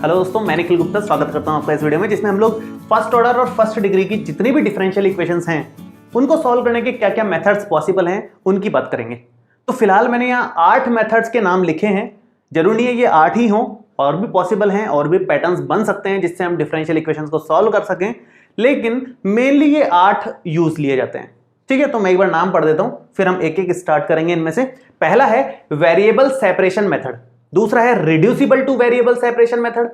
Hello दोस्तों, मैं निखिल गुप्ता स्वागत करता हूं आपका इस वीडियो में, जिसमें हम लोग फर्स्ट ऑर्डर और फर्स्ट डिग्री की जितनी भी डिफरेंशियल इक्वेशंस हैं उनको सॉल्व करने के क्या क्या मेथड्स पॉसिबल हैं उनकी बात करेंगे। तो फिलहाल मैंने यहाँ 8 मेथड्स के नाम लिखे हैं। जरूरी नहीं है ये 8 ही हों, और भी पॉसिबल हैं, और भी पैटर्न्स बन सकते हैं जिससे हम डिफरेंशियल इक्वेशंस को सॉल्व कर सकें, लेकिन मेनली ये 8 यूज लिए जाते हैं। ठीक है, तो मैं एक बार नाम पढ़ देता हूं, फिर हम एक एक स्टार्ट करेंगे इनमें से। पहला है वेरिएबल सेपरेशन मेथड, दूसरा है reducible to variable separation method,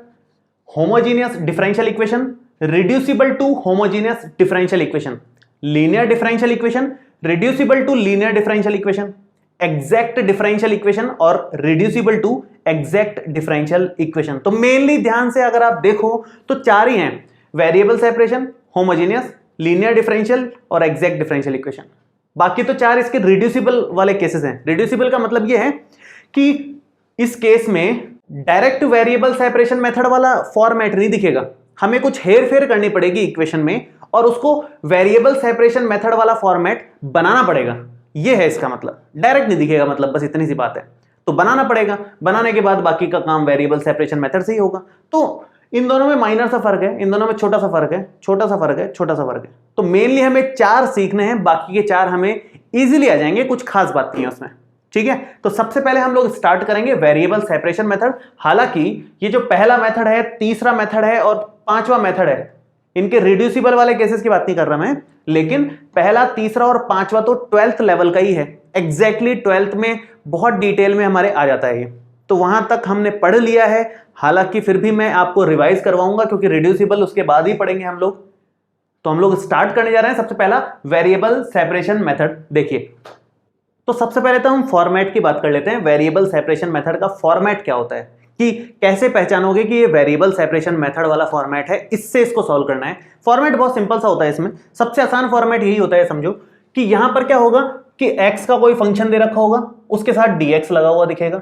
homogeneous differential equation, reducible to homogeneous differential equation, linear differential equation, reducible to linear differential equation, exact differential equation और reducible to exact differential equation. तो mainly ध्यान से अगर आप देखो तो 4 ही हैं, variable separation, homogeneous, linear differential और एग्जैक्ट डिफरेंशियल इक्वेशन। बाकी तो 4 इसके रिड्यूसिबल वाले केसेस हैं। रिड्यूसिबल का मतलब यह है कि इस केस में डायरेक्ट वेरिएबल सेपरेशन मेथड वाला फॉर्मेट नहीं दिखेगा, हमें कुछ हेर फेर करनी पड़ेगी इक्वेशन में और उसको वेरिएबल सेपरेशन मेथड वाला फॉर्मेट बनाना पड़ेगा। यह है इसका मतलब, डायरेक्ट नहीं दिखेगा, मतलब बस इतनी सी बात है। तो बनाना पड़ेगा, बनाने के बाद बाकी का काम वेरिएबल सेपरेशन मेथड से ही होगा। तो इन दोनों में माइनर सा फर्क है, इन दोनों में छोटा सा फर्क है, छोटा सा फर्क है, छोटा सा फर्क है। तो मेनली हमें 4 सीखने हैं, बाकी के 4 हमें इजीली आ जाएंगे, कुछ खास बात नहीं है उसमें। ठीक है, तो सबसे पहले हम लोग स्टार्ट करेंगे वेरिएबल सेपरेशन मेथड। हालांकि ये जो पहला मेथड है, तीसरा मेथड है और 5वां मेथड है, इनके रिड्यूसिबल वाले केसेस की बात नहीं कर रहा मैं, लेकिन पहला, तीसरा और 5वां तो 12th लेवल का ही है। एग्जैक्टली 12th में बहुत डिटेल में हमारे आ जाता है ये, तो वहां तक हमने पढ़ लिया है। हालांकि फिर भी मैं आपको रिवाइज करवाऊंगा क्योंकि रिड्यूसिबल उसके बाद ही पढ़ेंगे हम लोग। तो हम लोग स्टार्ट करने जा रहे हैं सबसे पहला वेरिएबल सेपरेशन मेथड। देखिए, तो सबसे पहले तो हम फॉर्मेट की बात कर लेते हैं। वेरिएबल सेपरेशन मेथड का फॉर्मेट क्या होता है, कि कैसे पहचानोगे कि ये वेरिएबल सेपरेशन मेथड वाला फॉर्मेट है, इससे इसको सॉल्व करना है। फॉर्मेट बहुत सिंपल सा होता है, इसमें सबसे आसान फॉर्मेट यही होता है। समझो कि यहां पर क्या होगा कि x का कोई फंक्शन दे रखा होगा, उसके साथ dx लगा हुआ दिखेगा,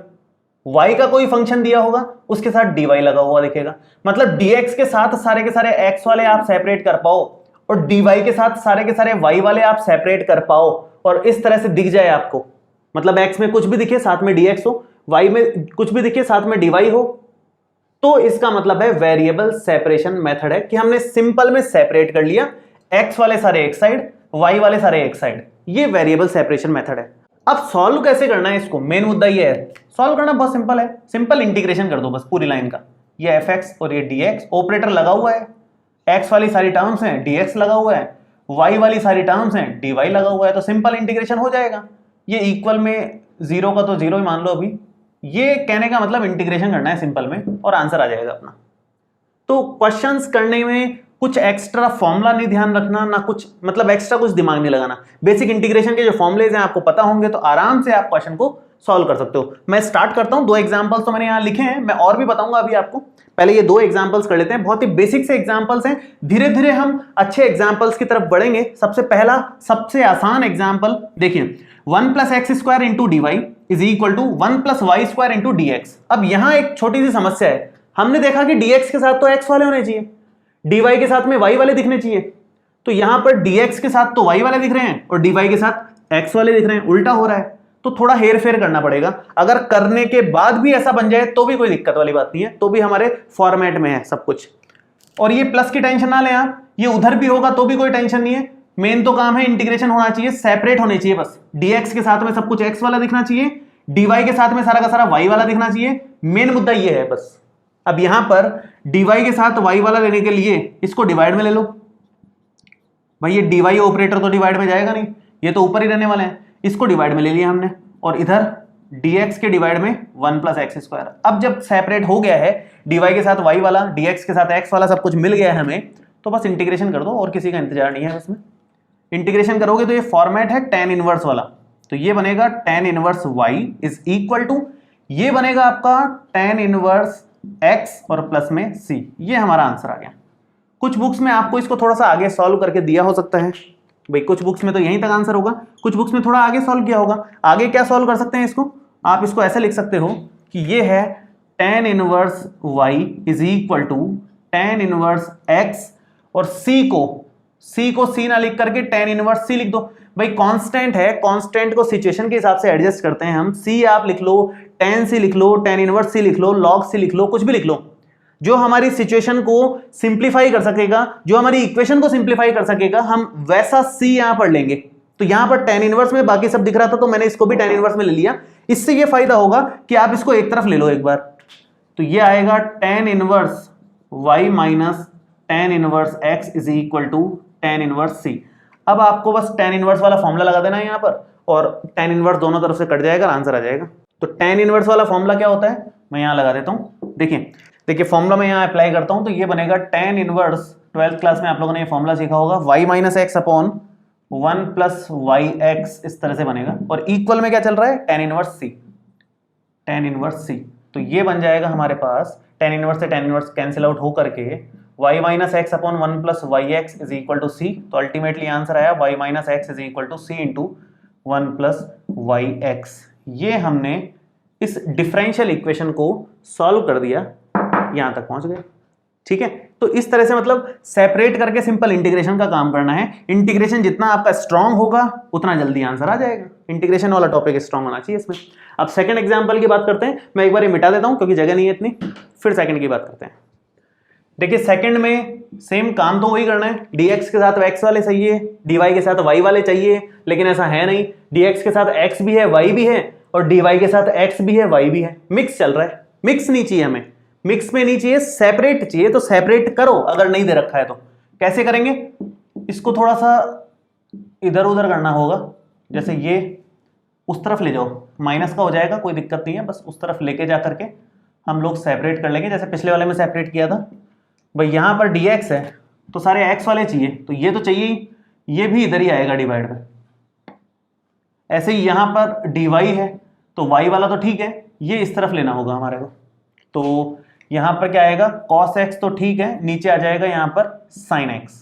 y का कोई फंक्शन दिया होगा, उसके साथ dy लगा हुआ दिखेगा। मतलब dx के साथ सारे के सारे x वाले आप सेपरेट कर पाओ और dy के साथ सारे के सारे y वाले आप सेपरेट कर पाओ, और इस तरह से दिख जाए आपको। मतलब x में कुछ भी दिखे साथ में dx हो, y में कुछ भी दिखे साथ में dy हो, तो इसका मतलब है वेरिएबल सेपरेशन मेथड है कि हमने सिंपल में सेपरेट कर लिया, x वाले सारे एक साइड, y वाले सारे एक साइड। ये वेरिएबल सेपरेशन मेथड है। अब सॉल्व कैसे करना है इसको, मेन मुद्दा ये है। सॉल्व करना बहुत सिंपल है, सिंपल इंटीग्रेशन कर दो बस पूरी लाइन का। ये fx और ये dx, ऑपरेटर लगा हुआ है, x वाली सारी टर्म्स हैं, dx लगा हुआ है, y वाली सारी टर्म्स हैं, dy लगा हुआ है, तो सिंपल इंटीग्रेशन हो जाएगा। ये इक्वल में 0 का तो 0 ही मान लो अभी। ये कहने का मतलब इंटीग्रेशन करना है सिंपल में और आंसर आ जाएगा अपना। तो क्वेश्चंस करने में कुछ एक्स्ट्रा फॉर्मूला नहीं ध्यान रखना, ना कुछ मतलब एक्स्ट्रा कुछ दिमाग नहीं लगाना। बेसिक इंटीग्रेशन के जो फॉर्मुलेज हैं आपको पता होंगे, तो आराम से आप क्वेश्चन को सॉल्व कर सकते हो। मैं स्टार्ट करता हूं, 2 एग्जांपल्स तो मैंने यहां लिखे हैं, मैं और भी बताऊंगा अभी आपको। पहले ये 2 एग्जांपल्स कर लेते हैं, बहुत ही बेसिक से एग्जांपल्स हैं, धीरे धीरे हम अच्छे एग्जांपल्स की तरफ बढ़ेंगे। सबसे पहला सबसे आसान एग्जांपल देखिए, 1 + x² into dy is equal to 1 + y² into dx। अब यहां एक छोटी सी समस्या है, हमने देखा कि dx के साथ तो x वाले होने चाहिए, dy के साथ में y वाले दिखने चाहिए। तो यहां पर dx के साथ तो y वाले दिख रहे हैं और dy के साथ x वाले दिख रहे हैं, उल्टा हो रहा है। तो थोड़ा हेर फेर करना पड़ेगा। अगर करने के बाद भी ऐसा बन जाए तो भी कोई दिक्कत वाली बात नहीं है, तो भी हमारे फॉर्मेट में है सब कुछ। और ये प्लस की टेंशन ना लें आप, ये उधर भी होगा तो भी कोई टेंशन नहीं है। मेन तो काम है इंटीग्रेशन होना चाहिए, सेपरेट होने चाहिए बस। dx के साथ में सब कुछ x वाला दिखना चाहिए, dy के साथ में सारा का सारा y वाला दिखना चाहिए। मेन मुद्दा ये है बस। अब यहां पर dy के साथ y वाला लेने के लिए इसको डिवाइड में ले लो भाई। ये dy ऑपरेटर तो डिवाइड में जाएगा नहीं, ये तो ऊपर ही रहने वाले हैं। इसको डिवाइड में ले लिया हमने, और इधर dx के डिवाइड में 1 + x²। अब जब सेपरेट हो गया है, dy के साथ y वाला, dx के साथ x वाला सब कुछ मिल गया है हमें, तो बस इंटीग्रेशन कर दो, और किसी का इंतजार नहीं है इसमें। इंटीग्रेशन करोगे तो ये फॉर्मेट है tan इनवर्स वाला, तो ये बनेगा tan inverse y is equal to, ये बनेगा आपका tan इनवर्स x और प्लस में c। ये हमारा आंसर आ गया। कुछ बुक्स में आपको इसको थोड़ा सा आगे सॉल्व करके दिया हो सकता है भाई, कुछ बुक्स में तो यहीं तक आंसर होगा, कुछ बुक्स में थोड़ा आगे सॉल्व किया होगा। आगे क्या सॉल्व कर सकते हैं इसको, आप इसको ऐसे लिख सकते हो कि ये है tan inverse y is equal to tan inverse x, और c को c ना लिख करके tan इनवर्स c लिख दो। भाई कांस्टेंट है, कांस्टेंट को सिचुएशन के हिसाब से एडजस्ट करते हैं हम। c आप लिख लो, tan c लिख लो, tan इनवर्स c लिख लो, log c लिख लो, कुछ भी लिख लो। जो हमारी सिचुएशन को सिंप्लीफाई कर सकेगा, जो हमारी इक्वेशन को सिंप्लीफाई कर सकेगा, हम वैसा C यहां पर लेंगे। तो यहां पर tan इनवर्स में बाकी सब दिख रहा था तो मैंने इसको भी tan इनवर्स में ले लिया। इससे ये फायदा होगा कि आप इसको एक तरफ ले लो एक बार, तो ये आएगा tan inverse y minus tan inverse x is equal to tan inverse C। अब आपको बस tan इनवर्स वाला फॉर्मूला लगा देना है यहां पर, और tan इनवर्स दोनों तरफ से कट जाएगा, आंसर आ जाएगा। तो tan इनवर्स वाला फॉर्मूला क्या होता है, मैं यहां लगा देता हूं। देखिए फॉर्मूला मैं यहां अप्लाई करता हूं, तो ये बनेगा tan इनवर्स, 12th क्लास में आप लोगों ने ये फॉर्मूला सीखा होगा, y minus x upon 1 plus y x, इस तरह से बनेगा। और इक्वल में क्या चल रहा है, tan inverse C, tan inverse C। तो ये बन जाएगा हमारे पास tan इनवर्स से tan इनवर्स कैंसिल आउट हो करके y minus x upon 1 plus y x is equal to C। तो अल्टीमेटली आंसर आया y minus x is equal to C into 1 plus y x. ये हमने इस डिफरेंशियल इक्वेशन को solve कर दिया, यहां तक पहुंच गए। ठीक है, तो इस तरह से मतलब सेपरेट करके सिंपल इंटीग्रेशन का काम करना है। इंटीग्रेशन जितना आपका स्ट्रांग होगा उतना जल्दी आंसर आ जाएगा। इंटीग्रेशन वाला टॉपिक स्ट्रांग होना चाहिए इसमें। अब सेकंड एग्जांपल की बात करते हैं। मैं एक बार ये मिटा देता हूं क्योंकि जगह नहीं है इतनी, फिर सेकंड की बात करते हैं। देखिए सेकंड में सेम काम तो वही करना है, dx के साथ x वाले चाहिए, dy के साथ y वाले चाहिए, लेकिन ऐसा है नहीं, dx के साथ x भी है y भी है और dy के साथ x भी है y भी है, मिक्स चल रहा है। मिक्स नहीं चाहिए हमें, मिक्स में नहीं चाहिए, सेपरेट चाहिए। तो सेपरेट करो अगर नहीं दे रखा है तो। कैसे करेंगे, इसको थोड़ा सा इधर उधर करना होगा, जैसे ये उस तरफ ले जाओ, माइनस का हो जाएगा, कोई दिक्कत नहीं है, बस उस तरफ लेके जा करके हम लोग सेपरेट कर लेंगे, जैसे पिछले वाले में सेपरेट किया था। भाई यहाँ पर dx है तो सारे x वाले चाहिए, तो ये तो चाहिए ही, ये भी इधर ही आएगा डिवाइड में। ऐसे ही यहाँ पर dy है तो y वाला तो ठीक है, ये इस तरफ लेना होगा हमारे को। तो यहाँ पर क्या आएगा, cos x तो ठीक है, नीचे आ जाएगा यहाँ पर sin x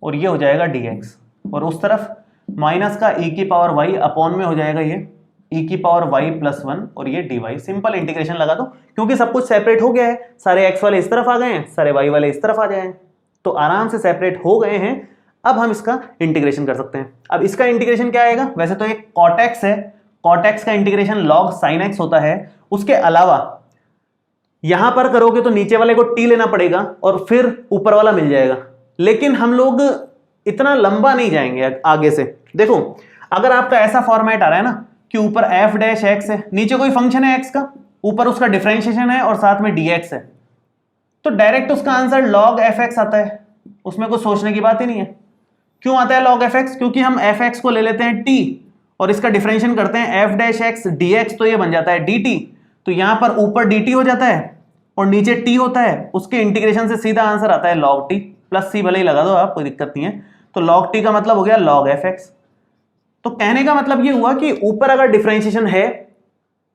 और ये हो जाएगा dx, और उस तरफ माइनस का e की पावर y अपॉन में हो जाएगा ये e की पावर y प्लस 1 और ये dy। सिंपल इंटीग्रेशन लगा दो, क्योंकि सब कुछ सेपरेट हो गया है, सारे x वाले इस तरफ आ गए हैं, सारे y वाले इस तरफ आ जाए हैं, तो आराम से सेपरेट हो गए हैं। अब हम इसका इंटीग्रेशन कर सकते हैं। अब इसका इंटीग्रेशन क्या आएगा, वैसे तो एक cot x है, cot x का इंटीग्रेशन log sin x होता है। उसके अलावा यहां पर करोगे तो नीचे वाले को t लेना पड़ेगा और फिर ऊपर वाला मिल जाएगा, लेकिन हम लोग इतना लंबा नहीं जाएंगे आगे से। देखो अगर आपका ऐसा फॉर्मेट आ रहा है ना कि ऊपर f डैश x है, नीचे कोई फंक्शन है x का, ऊपर उसका डिफरेंशिएशन है और साथ में dx है, तो डायरेक्ट उसका आंसर log fx आता है, उसमें कुछ सोचने की बात ही नहीं है। क्यों आता है log fx, क्योंकि हम fx को ले लेते हैं t और इसका डिफरेंशिएशन करते हैं f डैश x dx, तो ये बन जाता है dt। तो यहां पर ऊपर dt हो जाता है और नीचे t होता है, उसके इंटीग्रेशन से सीधा आंसर आता है log t, प्लस c भले ही लगा दो आप, कोई दिक्कत नहीं है। तो log t का मतलब हो गया log fx। तो कहने का मतलब ये हुआ कि ऊपर अगर डिफरेंशिएशन है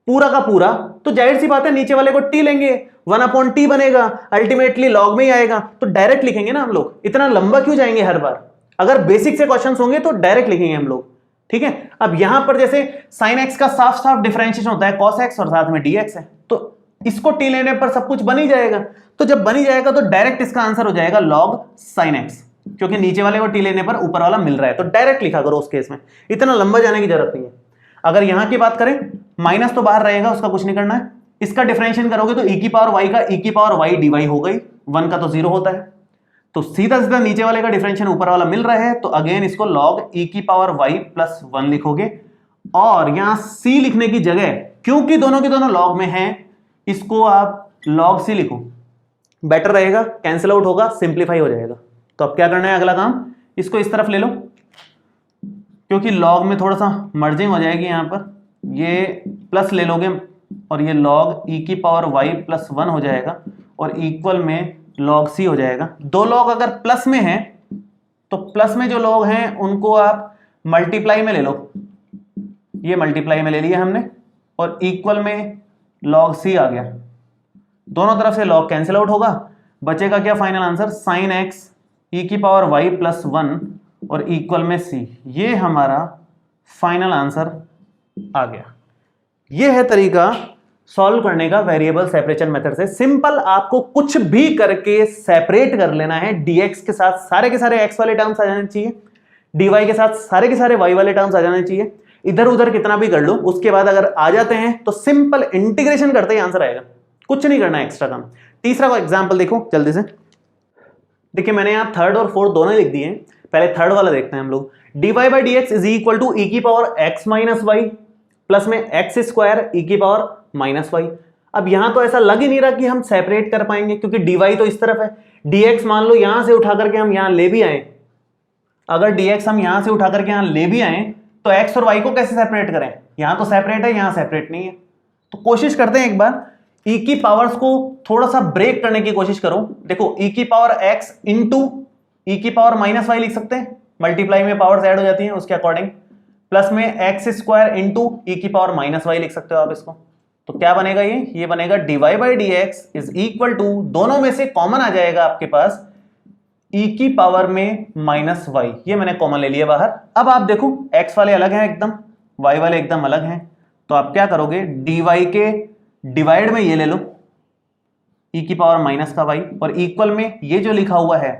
पूरा का पूरा, तो जाहिर सी बात है नीचे वाले को t लेंगे, 1/t बनेगा, अल्टीमेटली log में ही आएगा, तो डायरेक्ट लिखेंगे ना हम लोग। इतना लंबा क्यों जाएंगे हर बार, अगर बेसिक से क्वेश्चंस होंगे तो डायरेक्ट लिखेंगे हम लोग। ठीक है, अब यहां पर जैसे sin x का साफ साफ डिफरेंशिएशन होता है cos x और साथ में dx है, तो इसको t लेने पर सब कुछ बन ही जाएगा। तो जब बन ही जाएगा तो डायरेक्ट इसका आंसर हो जाएगा log sin x, क्योंकि नीचे वाले को t लेने पर ऊपर वाला मिल रहा है, तो डायरेक्ट लिखा करो उस केस में, इतना लंबा जाने की जरूरत नहीं है। अगर यहां की बात करें, माइनस तो बाहर रहेगा, उसका कुछ नहीं करना है। इसका डिफरेंशिएशन करोगे तो e की पावर y का e की पावर y dy हो गई, 1 का तो 0 होता है, तो सीधा सीधा नीचे वाले का डिफरेंशिएशन ऊपर वाला मिल रहा है, तो अगेन इसको log e की पावर y प्लस 1 लिखोगे। और यहां c लिखने की जगह, क्योंकि दोनों के दोनों log में हैं, इसको आप log c लिखो, बेटर रहेगा, कैंसिल आउट होगा, सिंप्लीफाई हो जाएगा। तो अब क्या करना है, अगला काम, इसको इस तरफ ले लो, क्योंकि log में थोड़ा सा मर्जिंग हो जाएगी, यहां पर ये प्लस ले लोगे और ये log e की पावर y प्लस 1 हो जाएगा और इक्वल में log c हो जाएगा। दो log अगर प्लस में है तो प्लस में जो log हैं उनको आप मल्टीप्लाई में ले लो, ये मल्टीप्लाई में ले लिया हमने, और इक्वल में log c आ गया। दोनों तरफ से log कैंसिल आउट होगा, बचेगा क्या final answer, sin x e की पावर y प्लस 1 और इक्वल में c। ये हमारा फाइनल आंसर आ गया। ये है तरीका सॉल्व करने का वेरिएबल सेपरेशन मेथड से। सिंपल आपको कुछ भी करके सेपरेट कर लेना है। dx के साथ सारे के सारे x वाले टर्म्स आ जाने चाहिए, dy के साथ सारे के सारे y वाले टर्म्स आ जाने चाहिए, इधर उधर कितना भी कर लो, उसके बाद अगर आ जाते हैं तो सिंपल इंटीग्रेशन करते ही आंसर आएगा। कुछ नहीं करना है एक्स्ट्रा काम। तीसरा का एग्जाम्पल देखो जल्दी से। देखिए मैंने यहाँ थर्ड और फोर्थ दोनों लिख दिए हैं। पहले थर्ड वाला देखते हैं हम लोग। dy by d x is equal to e की power x minus y plus में एक्स स्क्वायर ई की पावर माइनस वाई। अब यहां तो ऐसा लग ही नहीं रहा कि हम सेपरेट कर पाएंगे, क्योंकि dy तो इस तरफ है, dx मान लो यहां से उठा करके हम यहां ले भी आए, अगर dx हम यहां से उठा करके यहां ले भी आए तो x और y को कैसे सेपरेट करें? यहां तो सेपरेट है, यहां सेपरेट नहीं है। तो कोशिश करते हैं एक बार e की पावर्स को थोड़ा सा ब्रेक करने की कोशिश करो। देखो e की पावर x इंटू e की पावर माइनस वाई लिख सकते हैं, मल्टीप्लाई में पावर्स ऐड हो जाती हैं उसके अकॉर्डिंग, प्लस में एक्स स्क्वायर इंटू ई की पावर माइनस वाई लिख सकते हो आप इसको। तो क्या बनेगा ये बनेगा dy by d x is equal to, दोनों में से कॉमन आ जाएगा आपके पास e की पावर में माइनस वाई, ये मैंने कॉमन ले लिया बाहर। अब आप देखो x वाले अलग हैं एकदम, y वाले एकदम अलग हैं, तो आप क्या करोगे dy के डिवाइड में ये ले लो e की पावर माइनस का y, और इक्वल में ये जो लिखा हुआ है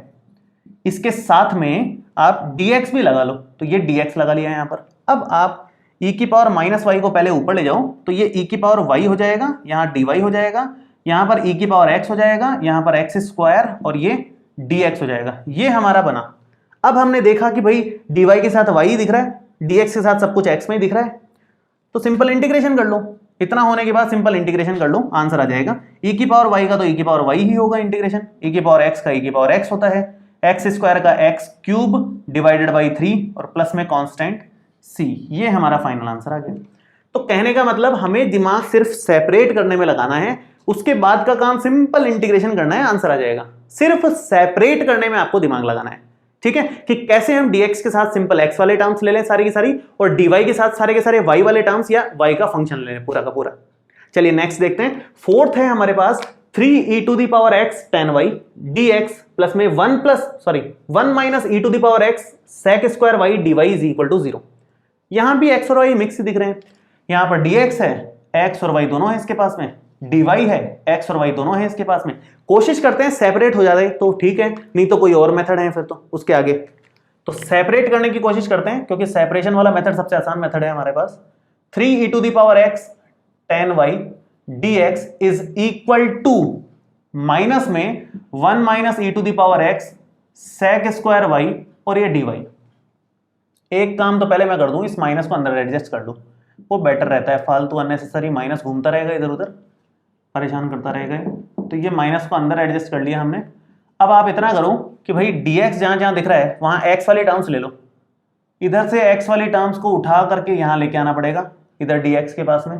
इसके साथ में आप dx भी लगा लो, तो ये dx लगा लिया है यहां पर। अब आप e की पावर माइनस वाई को पहले ऊपर ले जाओ, तो ये e की पावर y हो जाएगा, यहाँ dy हो जाएगा, यहाँ पर e की पावर x हो जाएगा, यहाँ पर x स्क्वायर और ये dx हो जाएगा। ये हमारा बना। अब हमने देखा कि भाई dy के साथ y दिख रहा है, dx के साथ सब कुछ x में ही दिख रहा है, तो सिंपल इंटीग्रेशन कर लो। इतना होने के बाद सिंपल इंटीग्रेशन कर लो, आंसर आ जाएगा। e की पावर y का तो e की पावर y ही होगा इंटीग्रेशन, e की पावर x का e की पावर x होता है, एक्स स्क्वायर का एक्स क्यूब डिवाइडेड बाई 3 और प्लस में कांस्टेंट c। ये हमारा फाइनल आंसर आ गया। तो कहने का मतलब हमें दिमाग सिर्फ सेपरेट करने में लगाना है, उसके बाद का काम सिंपल इंटीग्रेशन करना है, आंसर आ जाएगा। सिर्फ सेपरेट करने में आपको दिमाग लगाना है, ठीक है, कि कैसे हम dx के साथ सिंपल x वाले टर्म्स ले लें सारी की सारी, और dy के साथ सारे के सारे y वाले टर्म्स या y का फंक्शन ले लें पूरा का पूरा। चलिए नेक्स्ट देखते हैं। फोर्थ है हमारे पास 3e to the power x tan y dx plus में 1 minus e to the power x sec square y dy is equal to 0। यहां भी x और y मिक्स दिख रहे हैं, यहां पर dx है, x और y दोनों है इसके पास में, dy है, x और y दोनों है इसके पास में। कोशिश करते हैं सेपरेट हो जाए तो ठीक है, नहीं तो कोई और मेथड है फिर तो उसके आगे। तो सेपरेट करने की कोशिश करते हैं, क्योंकि सेपरेशन वाला मेथड सबसे आसान मेथड है हमारे पास। 3e to the power x tan y dx is equal to minus में 1 minus e to the power x sec square y और ये dy। एक काम तो पहले मैं कर दूं, इस माइनस को अंदर एडजस्ट कर लूं, वो बेटर रहता है, फालतू अननेसेसरी माइनस घूमता रहेगा इधर उधर, परेशान करता रहेगा। तो ये माइनस को अंदर एडजस्ट कर लिया हमने। अब आप इतना करो कि भाई dx जहां जहां दिख रहा है वहां x वाले टर्म्स ले लो, इधर से x वाले टर्म्स को उठा करके यहां लेके आना पड़ेगा इधर dx के पास में,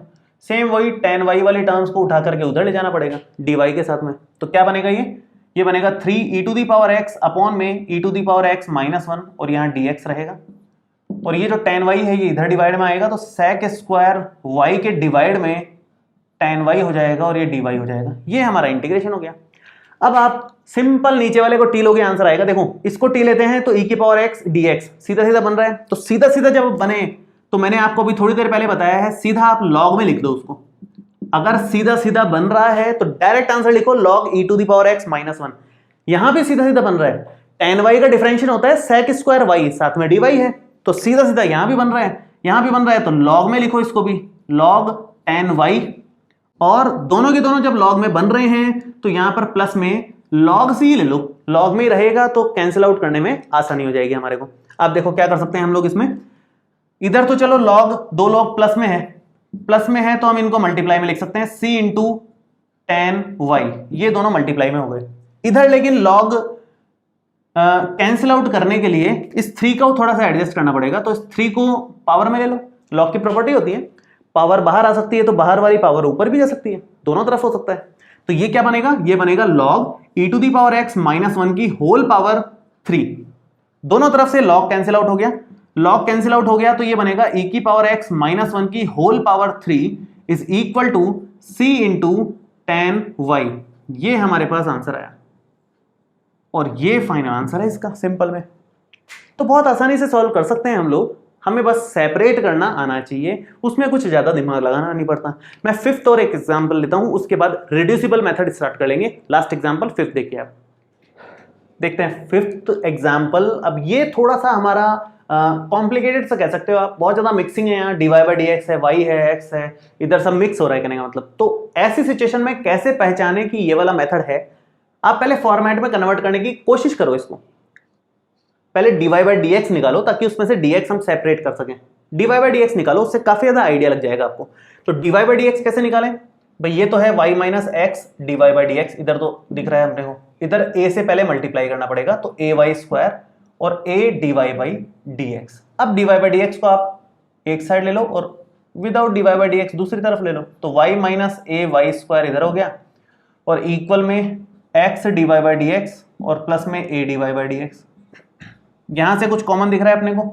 सेम वही tan y वाले टर्म्स को उठा करके उधर ले जाना पड़ेगा dy के साथ में। तो क्या बनेगा ये बनेगा 3e to the power x upon में e to the power x minus 1 और यहाँ dx रहेगा, और ये जो tan y है ये इधर डिवाइड में आएगा, तो sec स्क्वायर y के डिवाइड में tan y हो जाएगा और ये dy हो जाएगा। ये हमारा इंटीग्रेशन हो गया। अब आप सिंपल नीचे वाले को टी लोगे, आंसर आएगा। देखो इसको टी लेते हैं तो e की पावर x dx सीधा सीधा बन रहा है, तो सीधा सीधा जब बने तो मैंने आपको अभी थोड़ी देर पहले बताया है, सीधा आप लॉग में लिख दो उसको। अगर सीधा सीधा बन रहा है तो डायरेक्ट आंसर लिखो log e to the power x minus 1। यहां भी सीधा सीधा बन रहा है, tan y का डिफरेंशियल होता है sec स्क्वायर y, साथ में dy है, तो सीधा सीधा यहां भी बन रहा है, यहां भी बन रहा है, तो log में लिखो इसको भी, log tan y, और दोनों के दोनों जब log में बन रहे हैं तो यहां पर प्लस में log c ले लो, log में ही रहेगा तो कैंसिल आउट करने में आसानी हो जाएगी हमारे को। अब देखो क्या कर सकते हैं हम लोग इसमें, इधर तो चलो log, दो log प्लस में है तो हम इनको मल्टीप्लाई में लिख सकते हैं, c इंटू tan y, ये दोनों मल्टीप्लाई में हो गए। इधर लेकिन log कैंसिल आउट करने के लिए इस 3 को थोड़ा सा एडजस्ट करना पड़ेगा, तो इस 3 को पावर में ले लो। log की प्रॉपर्टी होती है पावर बाहर आ सकती है तो बाहर वाली पावर ऊपर भी जा सकती है, दोनों तरफ हो सकता है। तो ये क्या बनेगा, ये बनेगा log e to the power x minus 1 की होल पावर 3। दोनों तरफ से log कैंसिल आउट हो गया, log कैंसिल आउट हो गया तो ये बनेगा e की पावर x माइनस 1 की whole power 3 is equal to c into tan y। ये हमारे पास आंसर आया, और ये फाइनल आंसर है इसका सिंपल में। तो बहुत आसानी से सॉल्व कर सकते हैं हम लोग, हमें बस सेपरेट करना आना चाहिए, उसमें कुछ ज्यादा दिमाग लगाना नहीं पड़ता। मैं फिफ्थ और एक एग्जांपल लेता हूं, उसके बाद रिड्यूसिबल मेथड स्टार्ट कर लेंगे। लास्ट एग्जांपल फिफ्थ देखिए आप, देखते हैं फिफ्थ एग्जांपल। अब ये थोड़ा सा हमारा कॉम्प्लिकेटेड से कह सकते हो आप, बहुत ज्यादा मिक्सिंग है, यहाँ dy बाई डी एक्स है, y है, x है, इधर सब मिक्स हो रहा है कहने का मतलब। तो ऐसी सिचुएशन में कैसे पहचाने कि ये वाला मेथड है, आप पहले फॉर्मेट में कन्वर्ट करने की कोशिश करो इसको। पहले dy बाई डी एक्स निकालो ताकि उसमें से dx हम सेपरेट कर सकें। dy बाई डी एक्स निकालो, उससे काफी ज्यादा आइडिया लग जाएगा आपको। तो dy बाई डी एक्स कैसे निकालें भाई, ये तो है y minus x D by d x, इधर तो दिख रहा है अपने को, इधर a से पहले मल्टीप्लाई करना पड़ेगा, तो ए वाई स्क्वायर और a dy by d x. अब dy बाई डी एक्स को आप एक साइड ले लो और without dy by d x दूसरी तरफ ले लो, तो y minus a Y square इधर हो गया और इक्वल में x dy by d x और प्लस में a dy by d x. यहां से कुछ कॉमन दिख रहा है अपने को,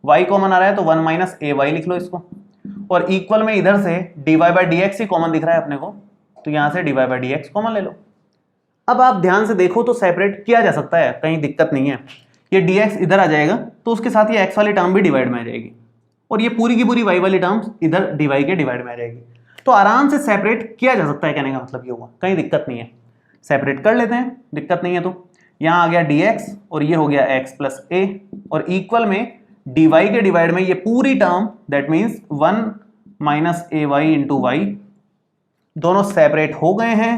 y कॉमन आ रहा है तो 1 माइनस ए वाई लिख लो इसको, और इक्वल में इधर से dy by d x he common दिख रहा है अपने को, तो यहां से dy by d x common ले लो। अब आप ध्यान से देखो तो सेपरेट किया जा सकता है, कहीं दिक्कत नहीं है। ये dx इधर आ जाएगा तो उसके साथ ये x वाली टर्म भी डिवाइड में आ जाएगी और ये पूरी की पूरी y वाली टर्म्स इधर dy के डिवाइड में आ जाएगी। तो आराम से सेपरेट किया जा सकता है, कहने का मतलब ये हुआ, कहीं दिक्कत नहीं है। सेपरेट कर लेते हैं, दिक्कत नहीं है। तो यहाँ आ गया dx और ये हो गया x प्लस a और इक्वल में dy के डिवाइड में ये पूरी term, that means 1 minus a y into y, दोनों सेपरेट हो गए हैं।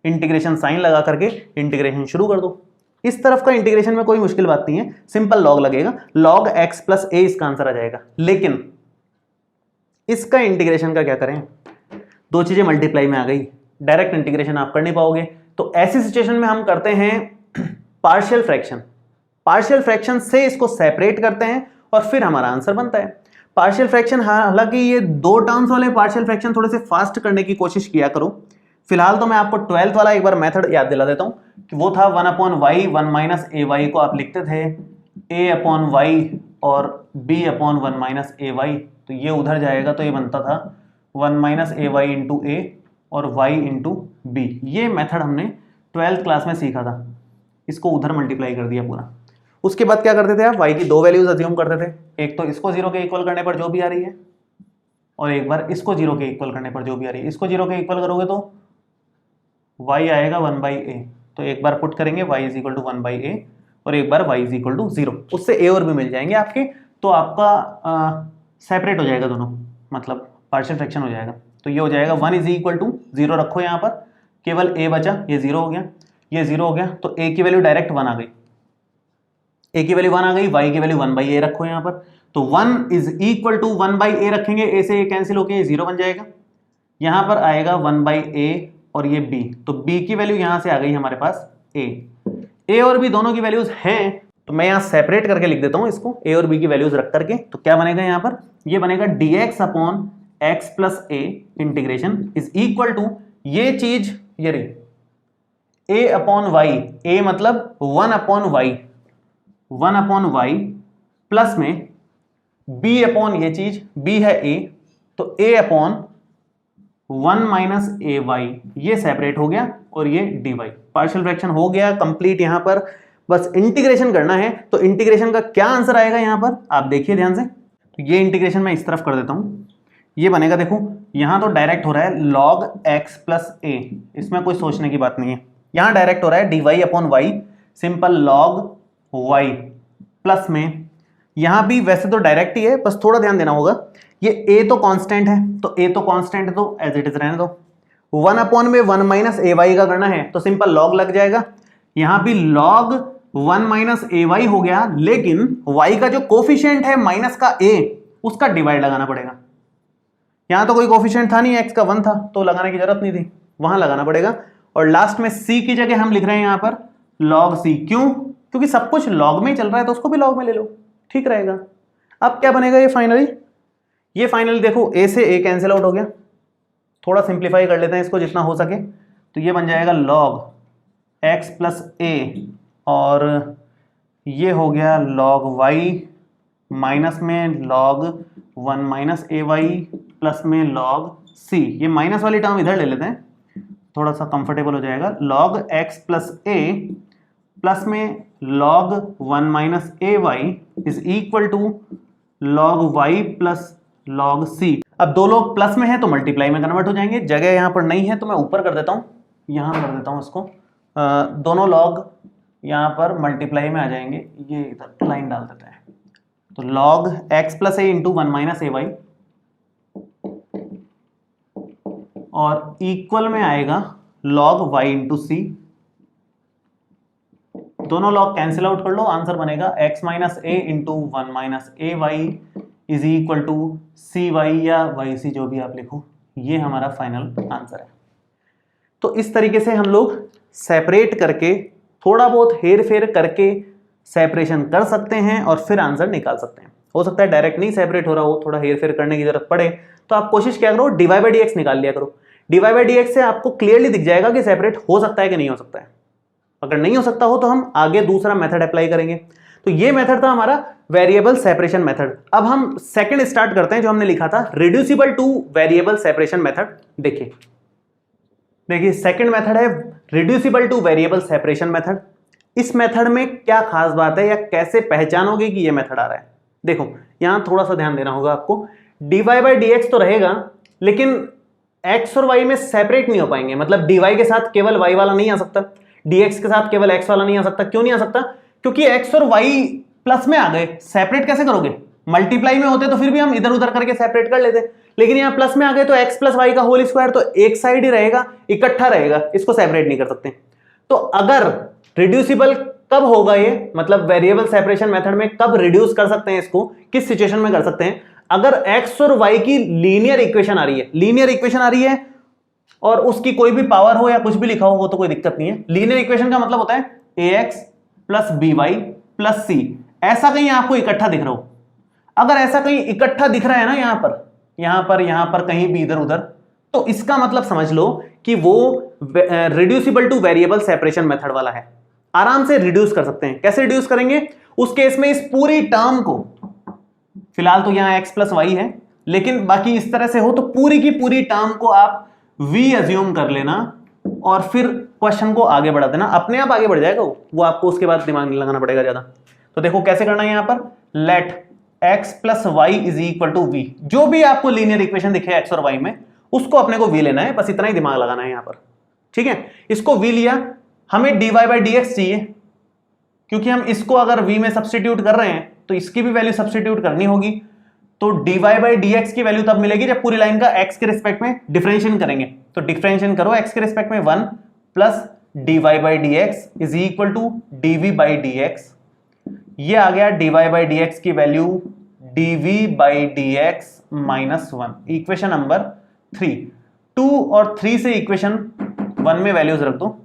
इंटीग्रेशन साइन लगा करके इंटीग्रेशन शुरू कर दो। इस तरफ का इंटीग्रेशन में कोई मुश्किल बात नहीं है, सिंपल लॉग लगेगा, log x प्लस a इसका आंसर आ जाएगा। लेकिन इसका इंटीग्रेशन का क्या करें, दो चीजें मल्टीप्लाई में आ गई, डायरेक्ट इंटीग्रेशन आप कर नहीं पाओगे। तो ऐसी सिचुएशन में हम करते हैं पार्शियल फ्रैक्शन। पार्शियल फ्रैक्शन से इसको सेपरेट करते हैं और फिर हमारा आंसर बनता है। पार्शियल फ्रैक्शन, हालांकि ये दो टर्म्स वाले पार्शियल फ्रैक्शन थोड़े से फास्ट करने की कोशिश किया करो। फिलहाल तो मैं आपको 12th वाला एक बार मेथड याद दिला देता हूं कि वो था 1 upon Y, 1 minus a Y को आप लिखते थे a अपॉन वाई और b upon 1 minus a Y, तो ये उधर जाएगा तो ये बनता था 1 माइनस ए वाई इंटू ए और y इंटू बी। ये मेथड हमने 12th क्लास में सीखा था, इसको उधर मल्टीप्लाई कर दिया पूरा। उसके बाद क्या करते थे आप, y की दो वैल्यूज अज्यूम करते थे, एक तो इसको 0 के इक्वल करने पर जो भी आ रही है और एक बार इसको 0 के इक्वल करने पर जो भी आ रही है। इसको 0 के इक्वल करोगे तो y आएगा 1 बाई ए, तो एक बार पुट करेंगे y is equal to 1 by a और एक बार y इज इक्वल टू 0, उससे a और b मिल जाएंगे आपके, तो आपका सेपरेट हो जाएगा दोनों, मतलब पार्शियल फ्रैक्शन हो जाएगा। तो ये हो जाएगा 1 इज इक्वल टू 0 रखो यहाँ पर, केवल a बचा, ये 0 हो गया, ये 0 हो गया, तो a की वैल्यू डायरेक्ट 1 आ गई, a की वैल्यू 1 आ गई, y की वैल्यू 1 बाई ए रखो यहाँ पर, तो 1 इज इक्वल टू 1 बाई ए रखेंगे, a से कैंसिल होके ये 0 बन जाएगा, यहाँ पर आएगा 1 बाई ए और ये b, तो b की वैल्यू यहाँ से आ गई हमारे पास a और b दोनों की वैल्यूज हैं, तो मैं यहाँ सेपरेट करके लिख देता हूँ इसको, a और b की वैल्यूज रख करके। तो क्या बनेगा यहाँ पर, ये बनेगा dx upon x plus a integration is equal to ये चीज, ये रही a अपॉन y, a मतलब 1 upon y, 1 upon y plus में b अपॉन ये चीज, b है a, तो a अपॉन 1 माइनस ए वाई, ये सेपरेट हो गया और ये dy। पार्शियल फ्रैक्शन हो गया कंप्लीट। यहाँ पर बस इंटीग्रेशन करना है, तो इंटीग्रेशन का क्या आंसर आएगा यहाँ पर आप देखिए ध्यान से। तो ये इंटीग्रेशन मैं इस तरफ कर देता हूँ, ये बनेगा, देखो यहाँ तो डायरेक्ट हो रहा है log x प्लस a, इसमें कोई सोचने की बात नहीं है। यहाँ डायरेक्ट हो रहा है dy upon y, simple log y plus में, यहाँ भी वैसे तो डायरेक्ट ही है, बस थोड़ा ध्यान देना होगा, ये a तो कांस्टेंट है, तो a तो कांस्टेंट है तो एज इट इज रहने दो। 1 अपॉन में 1 माइनस ए वाई का करना है तो सिंपल लॉग लग जाएगा, यहाँ भी log 1 माइनस ए वाई हो गया, लेकिन y का जो कोफिशिएंट है माइनस का a, उसका डिवाइड लगाना पड़ेगा। यहाँ तो कोई कोफिशिएंट था नहीं, x का 1 था तो लगाने की जरूरत नहीं थी, वहां लगाना पड़ेगा। और लास्ट में c की जगह हम लिख रहे हैं यहाँ पर log c, क्यों, क्योंकि सब कुछ log में ही चल रहा है तो उसको भी log में ले लो, ठीक रहेगा। अब क्या बनेगा ये फाइनली देखो a से a कैंसिल आउट हो गया, थोड़ा सिंप्लीफाई कर लेते हैं इसको जितना हो सके, तो ये बन जाएगा log x प्लस a और ये हो गया log y माइनस में log 1 minus a Y plus में log c, ये माइनस वाली टर्म इधर ले लेते हैं थोड़ा सा कंफर्टेबल हो जाएगा, log x plus a plus में log 1 minus a y is equal to log y plus log c। अब दो लोग प्लस में है तो मल्टीप्लाई में कन्वर्ट हो जाएंगे, जगह यहाँ पर नहीं है तो मैं ऊपर कर देता हूँ, यहाँ कर देता हूँ इसको, दोनों log यहाँ पर मल्टीप्लाई में आ जाएंगे, ये इधर लाइन डाल देते हैं, तो log x plus A into 1 minus a Y, और इक्वल में आएगा log y इंटू सी। दोनों log कैंसिल आउट कर लो, आंसर बनेगा x minus a into 1 minus a y is equal to c y या वाई सी, जो भी आप लिखो, ये हमारा फाइनल आंसर है। तो इस तरीके से हम लोग सेपरेट करके, थोड़ा बहुत हेर फेर करके सेपरेशन कर सकते हैं और फिर आंसर निकाल सकते हैं। हो सकता है डायरेक्ट नहीं सेपरेट हो रहा हो, थोड़ा हेर फेर करने की जरूरत पड़े, तो आप कोशिश क्या करो, dy बाई dx निकाल लिया करो। dy बाई dx से आपको क्लियरली दिख जाएगा कि सेपरेट हो सकता है कि नहीं हो सकता है। अगर नहीं हो सकता हो तो हम आगे दूसरा मेथड अप्लाई करेंगे। तो ये मेथड था हमारा वेरिएबल सेपरेशन मेथड। अब हम सेकंड स्टार्ट करते हैं, जो हमने लिखा था reducible to variable separation method. देखिए सेकंड मेथड है reducible to variable separation method. इस मेथड में क्या खास बात है या कैसे पहचानोगे कि ये मेथड आ रहा है? देखो यहां थोड़ा सा ध्यान देना होगा आपको। dy बाई dx तो रहेगा, लेकिन x और y में सेपरेट नहीं हो पाएंगे। मतलब dy के साथ केवल y वाला नहीं आ सकता, dx के साथ केवल x वाला नहीं आ सकता। क्यों नहीं आ सकता? क्योंकि x और y प्लस में आ गए, सेपरेट कैसे करोगे? मल्टीप्लाई में होते तो फिर भी हम इधर उधर करके सेपरेट कर लेते, लेकिन यहाँ प्लस में आ गए तो x प्लस वाई का होल स्क्वायर तो एक साइड ही रहेगा, इकट्ठा रहेगा, इसको सेपरेट नहीं कर सकते। तो अगर रिड्यूसिबल कब होगा ये, मतलब वेरिएबल सेपरेशन मेथड में कब रिड्यूस कर सकते हैं इसको, किस सिचुएशन में कर सकते हैं? अगर x और y की लीनियर इक्वेशन आ रही है, लीनियर इक्वेशन आ रही है और उसकी कोई भी पावर हो या कुछ भी लिखा हो तो कोई दिक्कत नहीं है। लीनियर इक्वेशन का मतलब होता है ax plus by plus c, ऐसा कहीं आपको इकट्ठा दिख रहा हो। अगर ऐसा कहीं इकट्ठा दिख रहा है ना, यहां पर कहीं भी इधर उधर, तो इसका मतलब समझ लो कि वो reducible to variable separation method वाला है। आराम से रिड्यूस कर सकते हैं। कैसे रिड्यूस करेंगे? उस केस में इस पूरी टर्म को, फिलहाल तो यहां x प्लस वाई है, लेकिन बाकी इस तरह से हो तो पूरी की पूरी टर्म को आप v अज्यूम कर लेना और फिर क्वेश्चन को आगे बढ़ा देना, अपने आप आगे बढ़ जाएगा वो आपको उसके बाद दिमाग नहीं लगाना पड़ेगा ज्यादा। तो देखो कैसे करना है, यहां पर let x plus y is equal to वी, जो भी आपको लीनियर इक्वेशन दिखे x और y में उसको अपने को v लेना है, बस इतना ही दिमाग लगाना है यहां पर। ठीक है, इसको v लिया, हमें dy बाई dx चाहिए, क्योंकि हम इसको अगर v में सब्स्टिट्यूट कर रहे हैं तो इसकी भी वैल्यू सब्स्टिट्यूट करनी होगी। तो dy बाई dx की वैल्यू तब मिलेगी जब पूरी लाइन का x के रिस्पेक्ट में डिफरेंशिएशन करेंगे। तो डिफरेंशिएशन करो x के रिस्पेक्ट में 1 plus dy by dx is equal to dv by dx। ये आ गया dy बाई dx की value dv by dx minus 1, equation number 3। 2 और 3 से इक्वेशन 1 में वैल्यूज रख दो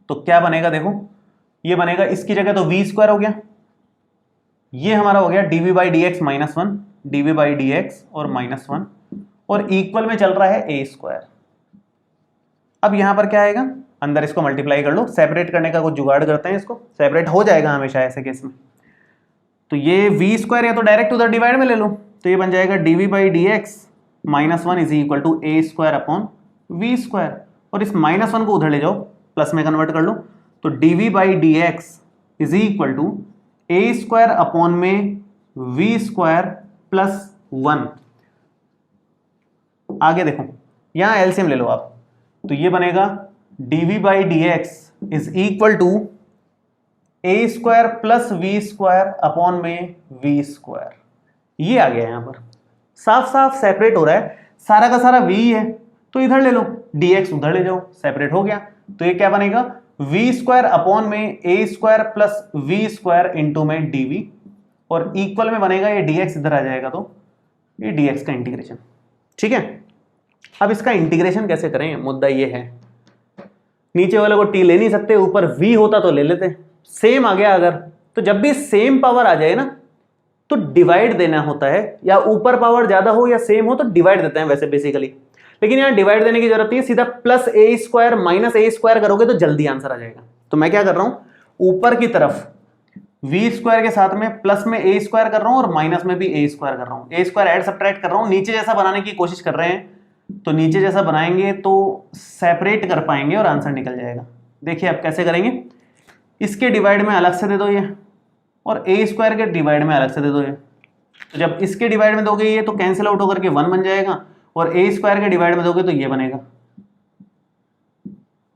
तो क्या बनेगा, देखो ये बनेगा, इसकी जगह तो v स्क्वायर हो गया, ये हमारा हो गया dv by dx minus 1, dv by dx और माइनस 1, और इक्वल में चल रहा है a स्क्वायर। अब यहां पर क्या आएगा, अंदर इसको मल्टीप्लाई कर लो, सेपरेट करने का कुछ जुगाड़ करते हैं, इसको सेपरेट हो जाएगा हमेशा ऐसे केस में। तो ये v स्क्वायर या तो डायरेक्ट उधर डिवाइड में ले लो, तो ये बन जाएगा dv by dx minus 1 is equal to a square upon v square, और इस माइनस 1 को उधर ले जाओ, प्लस में कन्वर्ट कर लो, तो dv by dx is equal to a square upon में v स्क्वायर प्लस 1। आगे देखो, यहां एलसीएम ले लो आप, तो ये बनेगा dv by dx is equal to a square plus v square upon में v स्क्वायर। ये आ गया, यहां पर साफ साफ सेपरेट हो रहा है, सारा का सारा v है, तो इधर ले लो, dx उधर ले जाओ, सेपरेट हो गया। तो ये क्या बनेगा, v स्क्वायर अपॉन में a square plus v square into में dv, और इक्वल में बनेगा ये dx इधर आ जाएगा, तो ये dx का इंटीग्रेशन। ठीक है, अब इसका इंटीग्रेशन कैसे करें, मुद्दा ये है, नीचे वाले को t ले नहीं सकते, ऊपर v होता तो ले लेते, सेम आ गया अगर, तो जब भी सेम पावर आ जाए ना तो डिवाइड देना होता है, या ऊपर पावर ज्यादा हो या सेम हो तो डिवाइड देते हैं वैसे बेसिकली, लेकिन यहां डिवाइड देने की जरूरत नहीं है, सीधा plus a square minus a square करोगे तो जल्दी आंसर आ जाएगा। तो मैं क्या कर रहा हूं, ऊपर की तरफ v स्क्वायर के साथ में प्लस में a स्क्वायर कर रहा हूं और माइनस में भी a स्क्वायर कर रहा हूं, a स्क्वायर ऐड सब्ट्रैक्ट कर रहा हूं, नीचे जैसा बनाने की कोशिश कर रहे हैं, तो नीचे जैसा बनाएंगे तो सेपरेट कर पाएंगे और आंसर निकल जाएगा। देखिए आप कैसे करेंगे, इसके डिवाइड में अलग से दे दो ये, और a स्क्वायर के डिवाइड में अलग से दे दो ये, तो जब इसके डिवाइड में दोगे ये तो कैंसिल आउट होकर के 1 बन जाएगा, और a स्क्वायर के डिवाइड में दोगे तो ये बनेगा,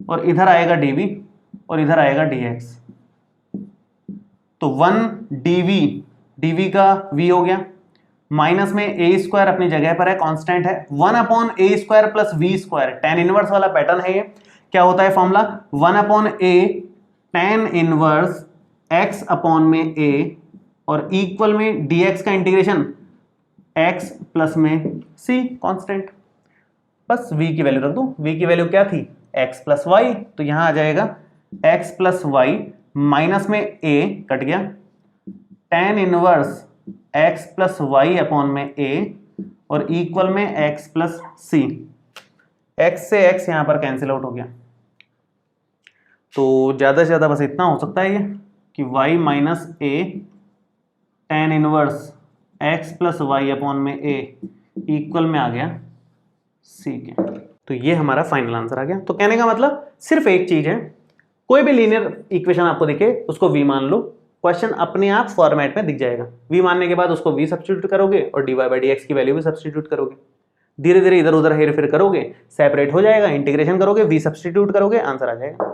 और इधर आएगा dv और इधर आएगा dx, तो 1 dv dv का v हो गया, माइनस में a स्क्वायर अपनी जगह पर है, कांस्टेंट है, 1/a square plus v square, tan inverse वाला पैटर्न है ये। क्या होता है formula, 1/a tan inverse x upon में a और इक्वल में dx का इंटीग्रेशन x प्लस में c कांस्टेंट। बस v की वैल्यू रख दो, v की वैल्यू क्या थी, x प्लस वाई, तो यहां आ जाएगा x प्लस वाई माइनस में a कट गया, tan inverse x plus y upon में a और इक्वल में x प्लस c। x से x यहां पर कैंसिल आउट हो गया, तो ज्यादा से ज्यादा बस इतना हो सकता है ये कि y minus a tan inverse x plus y upon में a इक्वल में आ गया c के। तो ये हमारा फाइनल आंसर आ गया। तो कहने का मतलब सिर्फ एक चीज है, कोई भी लीनियर इक्वेशन आपको दिखे उसको v मान लो, क्वेश्चन अपने आप फॉर्मेट में दिख जाएगा। v मानने के बाद उसको v सब्स्टिट्यूट करोगे और dy बाई dx की वैल्यू भी सब्स्टिट्यूट करोगे, धीरे धीरे इधर उधर हेर फेर करोगे, सेपरेट हो जाएगा, इंटीग्रेशन करोगे, v सब्स्टिट्यूट करोगे, आंसर आ जाएगा।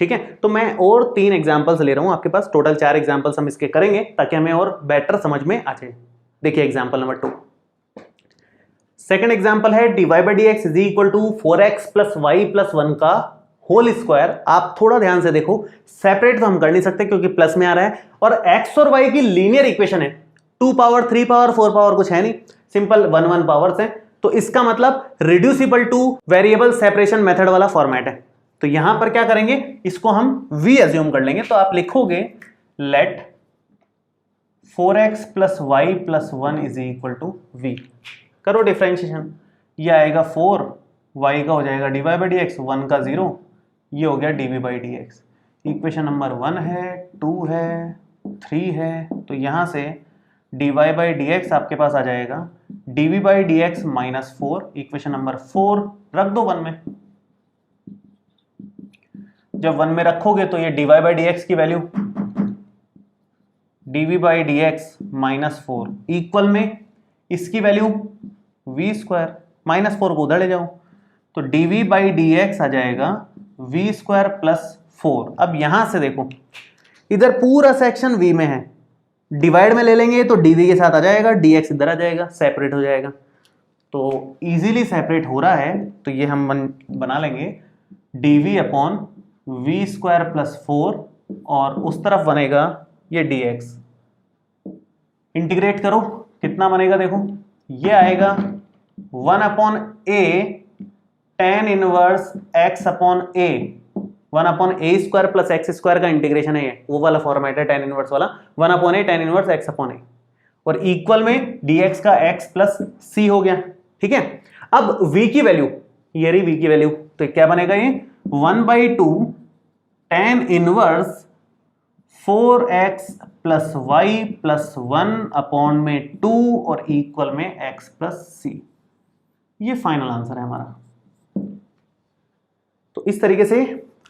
ठीक है, तो मैं और 3 एग्जांपल्स ले रहा हूं आपके पास, टोटल 4 एग्जांपल्स हम इसके करेंगे ताकि हमें और बेटर समझ में आ जाए। देखिए एग्जांपल नंबर 2, सेकंड एग्जांपल है dy by dx is equal to 4x plus y plus 1 का होल स्क्वायर। आप थोड़ा ध्यान से देखो, सेपरेट तो हम कर नहीं सकते क्योंकि प्लस में आ रहा है, और x और y की लीनियर इक्वेशन है, 2 पावर 3 पावर 4 पावर कुछ है नहीं, सिंपल 1 1 पावर्स है, तो इसका मतलब reducible to variable separation method वाला फॉर्मेट है। तो यहां पर क्या करेंगे, इसको हम v एज्यूम कर लेंगे, तो आप लिखोगे let 4x plus y plus 1 is equal to v, करो डिफरेंशिएशन, ये आएगा 4, y का हो जाएगा dy बाई dx, 1 का 0, ये हो गया dv by dx। Equation number 1 है, 2 है, 3 है, तो यहां से dy बाई dx आपके पास आ जाएगा dv by dx minus 4, equation number 4 रख दो 1 में, जब 1 में रखोगे तो ये dy बाई dx की value dv by dx minus 4 equal में इसकी वैल्यू v स्क्वायर, माइनस 4 को उधर ले जाओ तो dv बाई dx आ जाएगा v स्क्वायर प्लस 4। अब यहां से देखो, इधर पूरा सेक्शन v में है, डिवाइड में ले लेंगे तो dv के साथ आ जाएगा, dx इधर आ जाएगा, सेपरेट हो जाएगा, तो इजीली सेपरेट हो रहा है, तो ये हम बना लेंगे dv upon v square plus 4 और उस तरफ बनेगा ये dx। इंटीग्रेट करो, कितना बनेगा देखो, ये आएगा 1 upon a tan inverse x upon a, 1 upon a square plus x square का इंटीग्रेशन है, ये वो वाला फॉर्मेट है tan इनवर्स वाला, 1 upon a tan inverse x upon a और इक्वल में dx का x प्लस c हो गया। ठीक है, अब v की वैल्यू, ये रही v की वैल्यू, तो क्या बनेगा ये 1/2 tan inverse 4x plus y plus 1 upon में 2 और इक्वल में x प्लस c। ये फाइनल आंसर है हमारा। तो इस तरीके से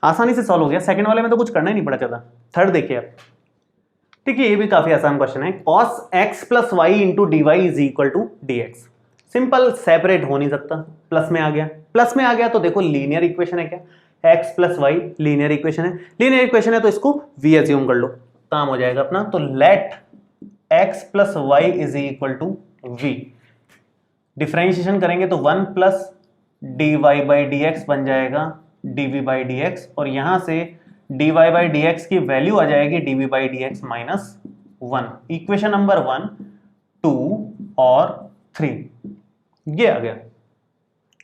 आसानी से सॉल्व हो गया। सेकंड वाले में तो कुछ करना ही नहीं पड़ा ज्यादा। थर्ड देखिए आप, देखिए ये भी काफी आसान क्वेश्चन है, cos x plus y into d y is equal to d x. Simple, separate हो नहीं सकता, प्लस में आ गया, प्लस में आ गया तो देखो लीनियर इक्वेशन है क्या, x plus y linear equation है, लीनियर इक्वेशन है तो इसको v एज्यूम कर लो, काम हो जाएगा अपना। तो let x plus y is equal to v, differentiation करेंगे तो 1 plus d y by d x बन जाएगा dv बाई डी एक्स, और यहां से dy बाई डी एक्स की वैल्यू आ जाएगी dv by d x minus 1। Equation number 1, 2 और 3 ये आ गया।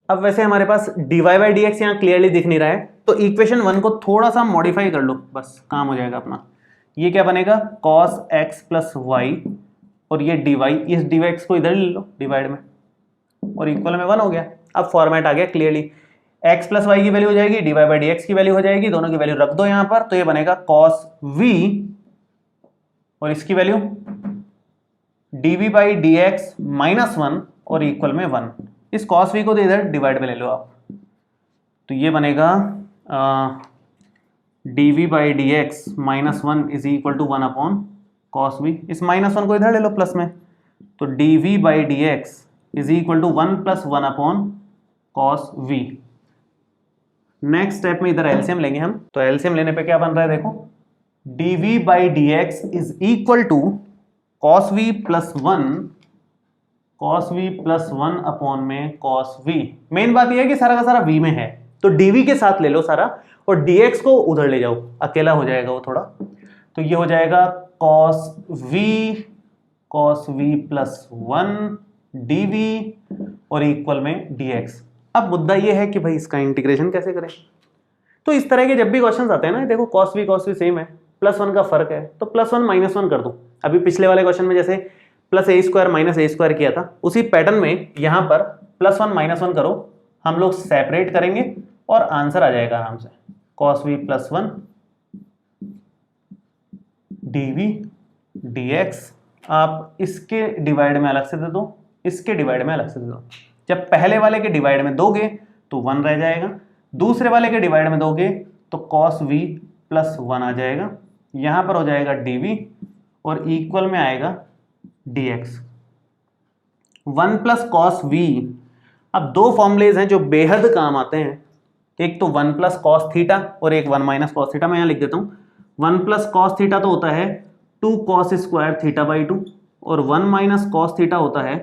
अब वैसे हमारे पास dy बाई डी एक्स यहाँ क्लियरली दिख नहीं रहा है, तो इक्वेशन 1 को थोड़ा सा मॉडिफाई कर लो, बस काम हो जाएगा अपना। ये क्या बनेगा, cos x प्लस वाई और ये dy, इस dx को इधर ले लो डिवाइड में और इक्वल में 1 हो गया। अब फॉर्मेट आ गया क्लियरली, x प्लस वाई की वैल्यू हो जाएगी, dy बाई डी एक्स की वैल्यू हो जाएगी, दोनों की वैल्यू रख दो यहाँ पर, तो ये बनेगा cos v और इसकी value dv by d x minus 1 और इक्वल में 1। इस cos v को तो इधर डिवाइड में ले लो आप, तो ये बनेगा dv by d x minus 1 is equal to 1 upon cos v। इस माइनस 1 को इधर ले लो प्लस में, तो dv by d x is equal to 1 plus 1 upon cos v। Next step में इधर एलसीएम लेंगे हम, तो एलसीएम लेने पे क्या बन रहा है देखो, dv by d x is equal to cos v plus one upon में cos v। मेन बात यह है कि सारा का सारा v में है, तो dv के साथ ले लो सारा और dx को उधर ले जाओ, अकेला हो जाएगा वो थोड़ा। तो ये हो जाएगा cos v plus one dv और इक्वल में dx। अब मुद्दा ये है कि भाई इसका इंटीग्रेशन कैसे करें। तो इस तरह के जब भी क्वेश्चंस आते हैं ना, देखो cos v सेम है, प्लस वन का फर्क है, तो प्लस वन माइनस वन कर दो। अभी पिछले वाले क्वेश्चन में जैसे प्लस ए स्क्वायर माइनस ए स्क्वायर किया था, उसी पैटर्न में यहां पर प्लस वन माइनस वन करो, हम लोग सेपरेट करेंगे और आंसर आ जाएगा आराम से। cos v plus one dv dx, आप इसके डिवाइड में अलग से दे दो, इसके डिवाइड में अलग से दे दो। जब पहले वाले के डिवाइड में दोगे तो वन रह जाएगा, दूसरे वाले के डिवाइड में दोगे तो cos v प्लस वन आ जाएगा, यहां पर हो जाएगा dv और इक्वल में आएगा dx। One plus cos v। अब दो फॉर्मूलेज हैं जो बेहद काम आते हैं, एक तो वन प्लस कॉस थीटा और एक वन माइनस कॉस थीटा। मैं यहां लिख देता हूं, वन प्लस कॉस थीटा तो होता है two cos square theta by two, और वन माइनस कॉस थीटा होता है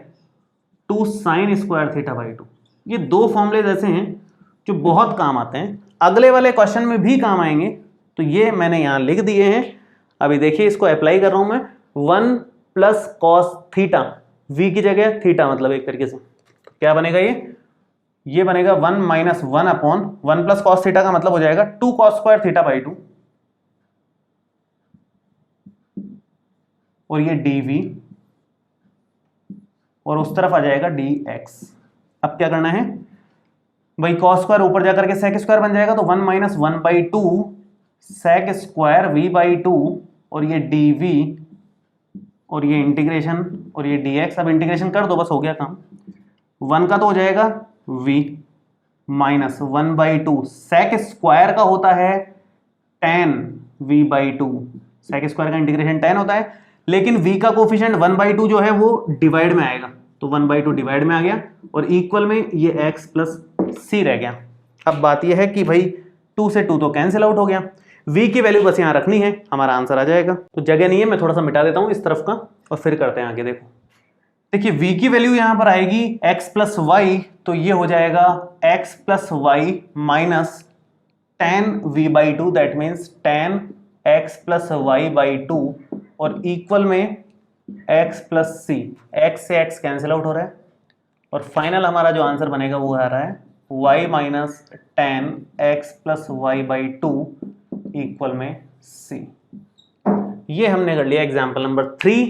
two sine square theta by two. ये दो फॉर्मूलेज ऐसे हैं जो बहुत काम आते हैं, अगले वाले क्वेश्चन में भी काम आएंगे, तो ये मैंने यहां लिख दिए हैं। अभी देखिए इसको अप्लाई कर रहा हूं मैं, one plus cos theta, v की जगह थीटा मतलब एक तरीके से, तो क्या बनेगा ये बनेगा one minus one upon one plus cos theta का मतलब हो जाएगा two cos square theta by two, और ये dv और उस तरफ आ जाएगा dx। अब क्या करना है भाई, कॉस स्क्वायर ऊपर जाकर के सेक स्क्वायर बन जाएगा, तो one minus one by two sec square v by two, और ये dv और ये इंटीग्रेशन और ये dx। अब इंटीग्रेशन कर दो, बस हो गया काम। वन का तो हो जाएगा v minus one by two, sec square का होता है tan v by two, sec square का इंटीग्रेशन tan होता है, लेकिन v का कोफिशिएंट वन बाई टू जो है वो डिवाइड में आएगा, तो वन बाई टू डिवाइड में आ गया और इक्वल में ये x प्लस सी रह गया। अब बात यह है कि भाई टू से टू तो कैंसिल आउट हो गया, v की वैल्यू बस यहाँ रखनी है, हमारा आंसर आ जाएगा। तो जगह नहीं है, मैं थोड़ा सा मिटा देता हूँ इस तरफ का और फिर करते हैं आगे। देखो देखिए v की वैल्यू यहाँ पर आएगी x प्लस वाई, तो ये हो जाएगा x plus y minus tan v by two, that means tan x plus y by two, और इक्वल में x प्लस सी, x से x कैंसिल आउट हो रहा है, और फाइनल हमारा जो आंसर बनेगा वो आ रहा है y minus tan x plus y by two equal में c। ये हमने कर लिया एग्जाम्पल नंबर 3।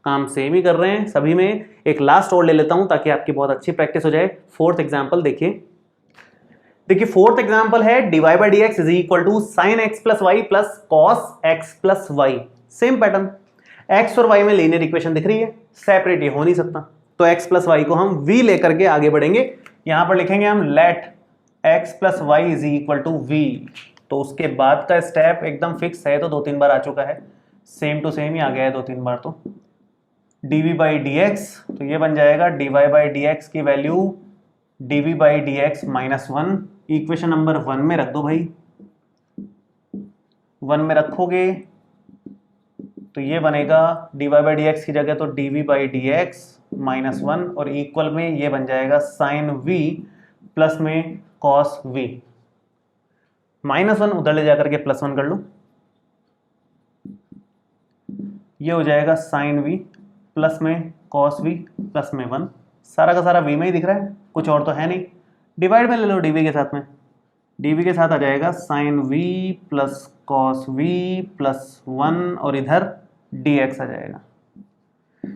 काम सेम ही कर रहे हैं सभी में। एक लास्ट और ले लेता हूं ताकि आपकी बहुत अच्छी प्रैक्टिस हो जाए। फोर्थ एग्जाम्पल देखिए फोर्थ एग्जाम्पल है dy by d x is equal to sine x plus y plus cos x plus y. Same pattern, x और y में लीनियर इक्वेशन दिख रही है, सेपरेट ये हो नहीं सकता, तो x प्लस वाई को हम v लेकर के आगे बढ़ेंगे। यहां पर लिखेंगे हम let x plus y is equal to v, तो उसके बाद का स्टेप एकदम फिक्स है, तो दो तीन बार आ चुका है, सेम टू सेम ही आ गया है दो तीन बार। तो dv बाई डी एक्स, तो ये बन जाएगा dy बाई डी एक्स की value dv by d x minus one, equation number 1 में रख दो भाई। 1 में रखोगे तो ये बनेगा dy बाई डी एक्स की जगह तो dv by d x minus one, और इक्वल में ये बन जाएगा साइन v प्लस में कॉस v। माइनस वन उधर ले जाकर के प्लस वन कर लो, ये हो जाएगा साइन v प्लस में कॉस v प्लस में वन। सारा का सारा v में ही दिख रहा है, कुछ और तो है नहीं। डिवाइड में ले लो dv के साथ में, dv के साथ आ जाएगा sine v plus cos v plus one, और इधर dx आ जाएगा।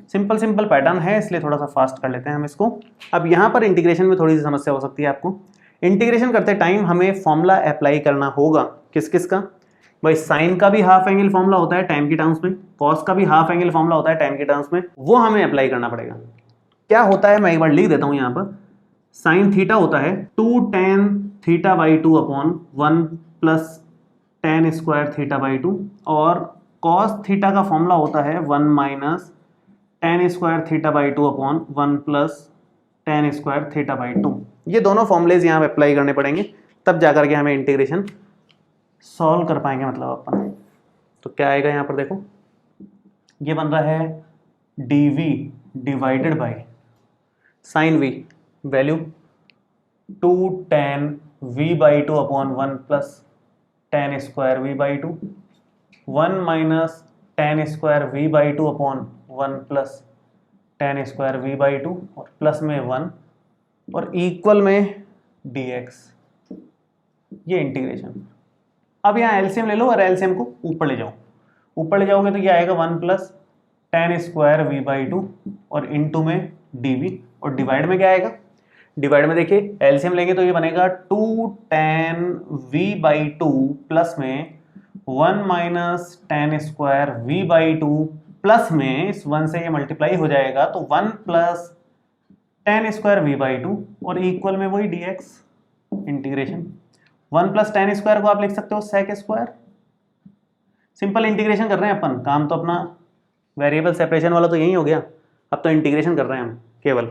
सिंपल सिंपल पैटर्न है, इसलिए थोड़ा सा फास्ट कर लेते हैं हम इसको। अब यहाँ पर इंटीग्रेशन में थोड़ी सी समस्या हो सकती है आपको। इंटीग्रेशन करते टाइम हमें फॉर्मूला अप्लाई करना होगा, किस किस का भाई, साइन का भी हाफ एंगल फॉर्मूला होता है टाइम की टर्म्स में, कॉस का भी हाफ एंगल फॉर्मूला होता है टाइम की टर्म्स में, वो हमें अप्लाई करना पड़ेगा। क्या होता है मैं एक बार लिख देता हूँ यहाँ पर, साइन थीटा होता है two tan theta by two upon one plus tan square theta by two, और कॉस थीटा का फॉर्मूला होता है one minus tan square theta by two upon one plus tan square theta by two. ये दोनों formulas यहाँ पे apply करने पड़ेंगे, तब जाकर के हमें इंटीग्रेशन सॉल्व कर पाएंगे मतलब अपन। तो क्या आएगा यहाँ पर देखो, ये बन रहा है dv divided by sine v value 2 tan v/2 upon 1 plus tan square v/2 1 minus tan square v/2 upon 1 plus tan square v/2 और प्लस में 1 और इक्वल में dx, ये इंटीग्रेशन। अब यहाँ एलसीएम ले लो और एलसीएम को ऊपर ले जाओ, ऊपर ले जाओगे तो ये आएगा 1 प्लस tan स्क्वायर v/2 और इनटू में dv और डिवाइड में क्या आएगा, डिवाइड में देखिए एलसीएम लेंगे तो ये बनेगा 2 tan v/2 प्लस में 1 minus tan square v/2 plus में इस 1 से ये मल्टीप्लाई हो जाएगा तो 1 प्लस tan स्क्वायर v/2 और इक्वल में वही dx integration. 1 plus tan square को आप लिख सकते हो sec स्क्वायर। सिंपल इंटीग्रेशन कर रहे हैं अपन, काम तो अपना वेरिएबल सेपरेशन वाला तो यही हो गया, अब तो इंटीग्रेशन कर रहे हैं हम केवल,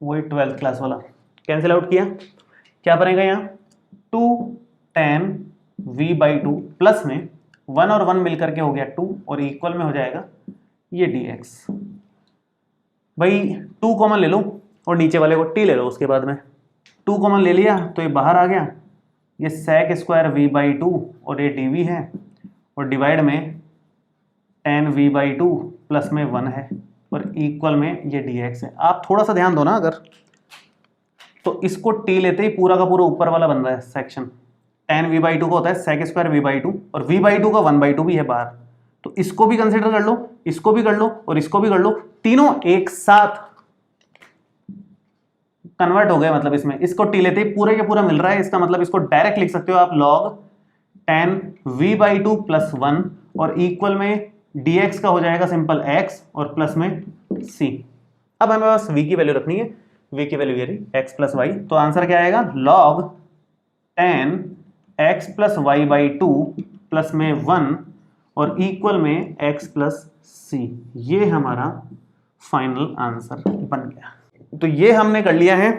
वही 12th क्लास वाला कैंसिल आउट किया, क्या बनेगा यहाँ 2 tan v/2 प्लस में 1 और 1 मिलकर के हो गया 2 और इक्वल में हो जाएगा ये dx। भाई 2 कॉमन ले लो और नीचे वाले को t ले लो, उसके बाद में 2 कॉमन ले लिया तो ये बाहर आ गया, ये sec स्क्वायर v/2 और ये dv है और डिवाइड में tan v/2 प्लस में 1 है और इक्वल में ये dx है। आप थोड़ा सा ध्यान दो ना, अगर तो इसको t लेते ही पूरा का पूरा ऊपर वाला बन रहा है सेक्शन, tan v/2 का होता है sec स्क्वायर v/2 और v/2 का 1/2 भी है बाहर, तो इसको भी कंसिडर कर लो, इसको भी कर लो और इसको भी कर लो, तीनों एक साथ कन्वर्ट हो गए, मतलब इसमें इसको t लेते ही पूरे के पूरा मिल रहा है, इसका मतलब इसको डायरेक्ट लिख सकते हो आप log tan v/2 प्लस 1 और इक्वल में dx का हो जाएगा सिंपल x और प्लस में c। अब हमें बस v की वैल्यू रखनी है, v की वैल्यू ये रही x प्लस वाई, तो आंसर क्या आएगा log tan x plus y/2 plus में 1 और इक्वल में x प्लस c, ये हमारा फाइनल आंसर बन गया। तो ये हमने कर लिया है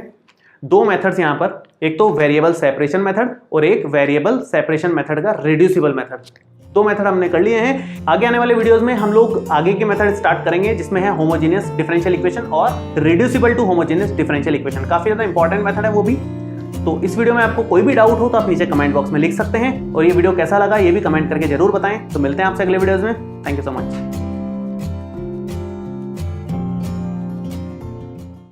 दो मेथड्स यहाँ पर, एक तो वेरिएबल सेपरेशन मेथड और एक वेरिएबल सेपरेशन मेथड का रिड्यूसिबल मेथड, दो मेथड हमने कर लिए हैं। आगे आने वाले वीडियोस में हम लोग आगे के मेथड स्टार्ट करेंगे जिसमें है होमोजेनियस डिफरेंशियल इक्वेशन और reducible to homogeneous differential equation, काफी ज्यादा इंपॉर्टेंट मेथड है वो भी। तो इस वीडियो में आपको कोई भी डाउट हो तो आप नीचे कमेंट बॉक्स में लिख सकते हैं और ये वीडियो कैसा लगा ये भी कमेंट करके जरूर बताएं। तो मिलते हैं आपसे अगले वीडियोस में, थैंक यू सो मच।